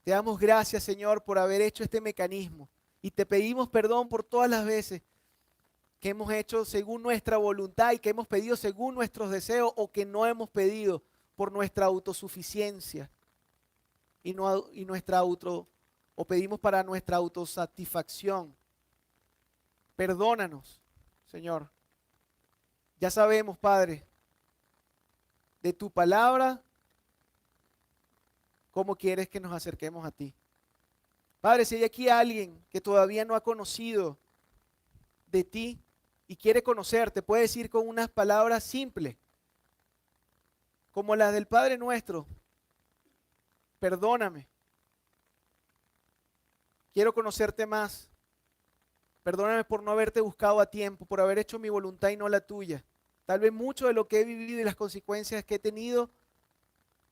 Te damos gracias, Señor, por haber hecho este mecanismo y te pedimos perdón por todas las veces que hemos hecho según nuestra voluntad y que hemos pedido según nuestros deseos o que no hemos pedido por nuestra autosuficiencia o pedimos para nuestra autosatisfacción. Perdónanos, Señor. Ya sabemos, Padre, de tu palabra, cómo quieres que nos acerquemos a ti. Padre, si hay aquí alguien que todavía no ha conocido de ti y quiere conocerte, puede decir con unas palabras simples, como las del Padre nuestro: perdóname, quiero conocerte más. Perdóname por no haberte buscado a tiempo, por haber hecho mi voluntad y no la tuya. Tal vez mucho de lo que he vivido y las consecuencias que he tenido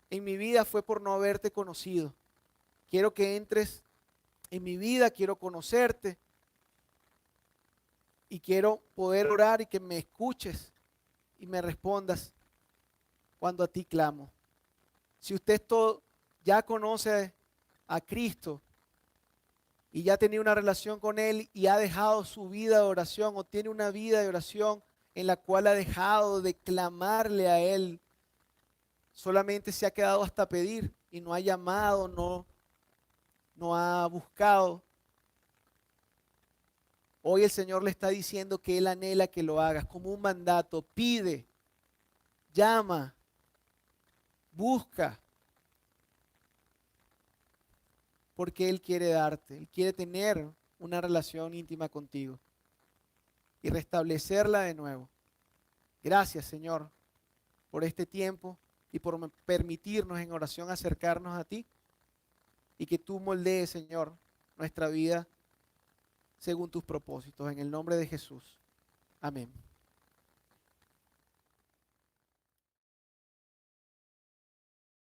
en mi vida fue por no haberte conocido. Quiero que entres en mi vida, quiero conocerte y quiero poder orar y que me escuches y me respondas cuando a ti clamo. Si usted ya conoce a Cristo y ya ha tenido una relación con Él y ha dejado su vida de oración o tiene una vida de oración en la cual ha dejado de clamarle a Él, solamente se ha quedado hasta pedir y no ha llamado, no ha buscado. Hoy el Señor le está diciendo que Él anhela que lo hagas como un mandato. Pide, llama, busca, porque Él quiere darte, Él quiere tener una relación íntima contigo y restablecerla de nuevo. Gracias, Señor, por este tiempo y por permitirnos en oración acercarnos a ti y que tú moldees, Señor, nuestra vida según tus propósitos. En el nombre de Jesús. Amén.